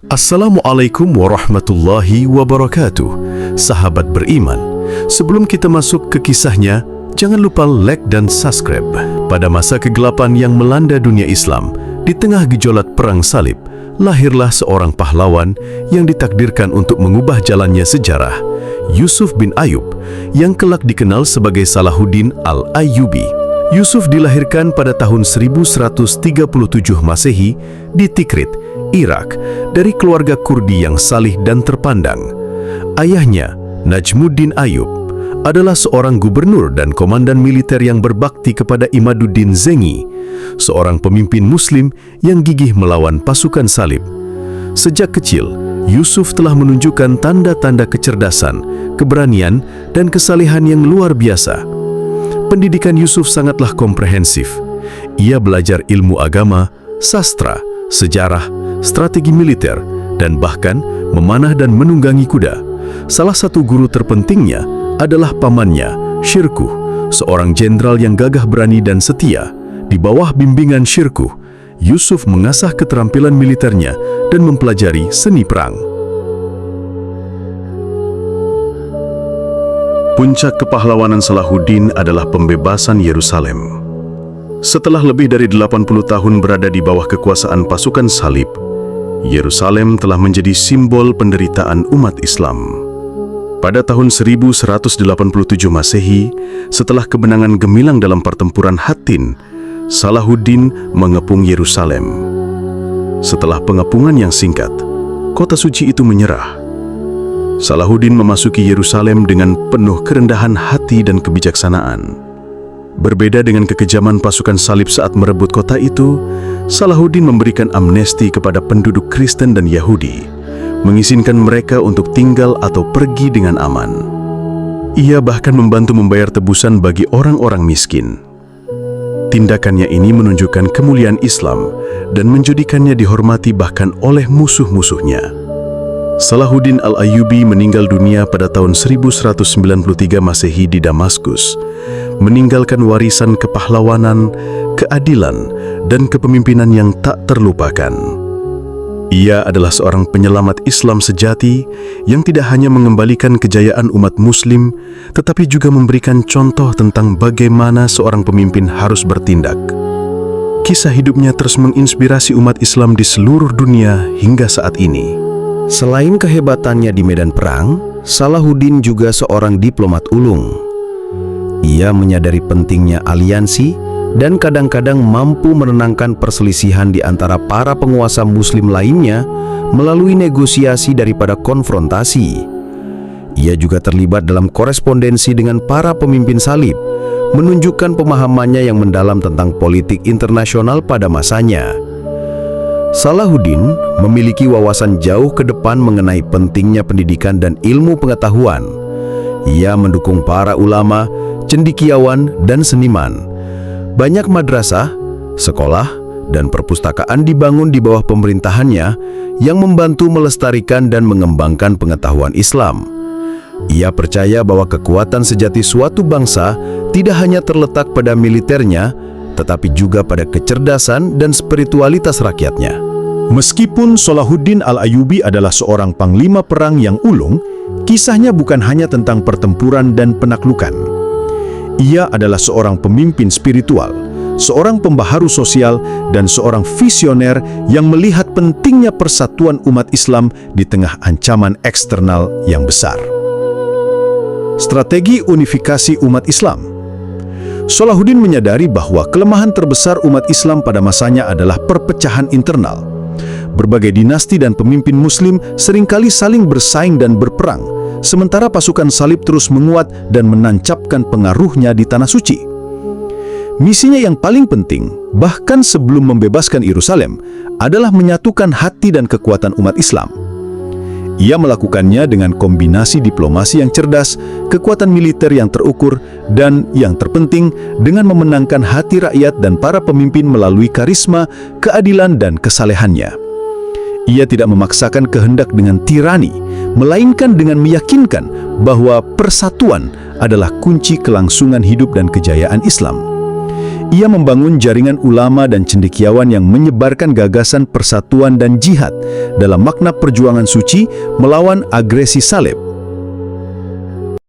Assalamualaikum warahmatullahi wabarakatuh. Sahabat beriman, sebelum kita masuk ke kisahnya, jangan lupa like dan subscribe. Pada masa kegelapan yang melanda dunia Islam, di tengah gejolak perang salib, lahirlah seorang pahlawan yang ditakdirkan untuk mengubah jalannya sejarah, Yusuf bin Ayub, yang kelak dikenal sebagai Salahuddin al-Ayyubi. Yusuf dilahirkan pada tahun 1137 Masehi di Tikrit, Irak, dari keluarga Kurdi yang salih dan terpandang. Ayahnya, Najmuddin Ayub, adalah seorang gubernur dan komandan militer yang berbakti kepada Imaduddin Zengi, seorang pemimpin Muslim yang gigih melawan pasukan salib. Sejak kecil, Yusuf telah menunjukkan tanda-tanda kecerdasan, keberanian, dan kesalehan yang luar biasa. Pendidikan Yusuf sangatlah komprehensif. Ia belajar ilmu agama, sastra, sejarah, strategi militer, dan bahkan memanah dan menunggangi kuda. Salah satu guru terpentingnya adalah pamannya, Syirkuh, seorang jenderal yang gagah berani dan setia. Di bawah bimbingan Syirkuh, Yusuf mengasah keterampilan militernya dan mempelajari seni perang. Puncak kepahlawanan Salahuddin adalah pembebasan Yerusalem. Setelah lebih dari 80 tahun berada di bawah kekuasaan pasukan salib, Yerusalem telah menjadi simbol penderitaan umat Islam. Pada tahun 1187 Masehi, setelah kemenangan gemilang dalam pertempuran Hattin, Salahuddin mengepung Yerusalem. Setelah pengepungan yang singkat, kota suci itu menyerah. Salahuddin memasuki Yerusalem dengan penuh kerendahan hati dan kebijaksanaan. Berbeda dengan kekejaman pasukan salib saat merebut kota itu, Salahuddin memberikan amnesti kepada penduduk Kristen dan Yahudi, mengizinkan mereka untuk tinggal atau pergi dengan aman. Ia bahkan membantu membayar tebusan bagi orang-orang miskin. Tindakannya ini menunjukkan kemuliaan Islam dan menjadikannya dihormati bahkan oleh musuh-musuhnya. Salahuddin al-Ayyubi meninggal dunia pada tahun 1193 Masehi di Damaskus, meninggalkan warisan kepahlawanan, keadilan, dan kepemimpinan yang tak terlupakan. Ia adalah seorang penyelamat Islam sejati yang tidak hanya mengembalikan kejayaan umat Muslim, tetapi juga memberikan contoh tentang bagaimana seorang pemimpin harus bertindak. Kisah hidupnya terus menginspirasi umat Islam di seluruh dunia hingga saat ini. Selain kehebatannya di medan perang, Salahuddin juga seorang diplomat ulung. Ia menyadari pentingnya aliansi dan kadang-kadang mampu menenangkan perselisihan di antara para penguasa Muslim lainnya melalui negosiasi daripada konfrontasi. Ia juga terlibat dalam korespondensi dengan para pemimpin salib, menunjukkan pemahamannya yang mendalam tentang politik internasional pada masanya. Salahuddin memiliki wawasan jauh ke depan mengenai pentingnya pendidikan dan ilmu pengetahuan. Ia mendukung para ulama, cendekiawan, dan seniman. Banyak madrasah, sekolah, dan perpustakaan dibangun di bawah pemerintahannya yang membantu melestarikan dan mengembangkan pengetahuan Islam. Ia percaya bahwa kekuatan sejati suatu bangsa tidak hanya terletak pada militernya, tetapi juga pada kecerdasan dan spiritualitas rakyatnya. Meskipun Salahuddin al-Ayyubi adalah seorang panglima perang yang ulung, kisahnya bukan hanya tentang pertempuran dan penaklukan. Ia adalah seorang pemimpin spiritual, seorang pembaharu sosial, dan seorang visioner yang melihat pentingnya persatuan umat Islam di tengah ancaman eksternal yang besar. Strategi unifikasi umat Islam. Salahuddin menyadari bahwa kelemahan terbesar umat Islam pada masanya adalah perpecahan internal. Berbagai dinasti dan pemimpin Muslim seringkali saling bersaing dan berperang, sementara pasukan salib terus menguat dan menancapkan pengaruhnya di Tanah Suci. Misinya yang paling penting, bahkan sebelum membebaskan Yerusalem, adalah menyatukan hati dan kekuatan umat Islam. Ia melakukannya dengan kombinasi diplomasi yang cerdas, kekuatan militer yang terukur, dan yang terpenting, dengan memenangkan hati rakyat dan para pemimpin melalui karisma, keadilan, dan kesalehannya. Ia tidak memaksakan kehendak dengan tirani, melainkan dengan meyakinkan bahwa persatuan adalah kunci kelangsungan hidup dan kejayaan Islam. Ia membangun jaringan ulama dan cendekiawan yang menyebarkan gagasan persatuan dan jihad dalam makna perjuangan suci melawan agresi salib.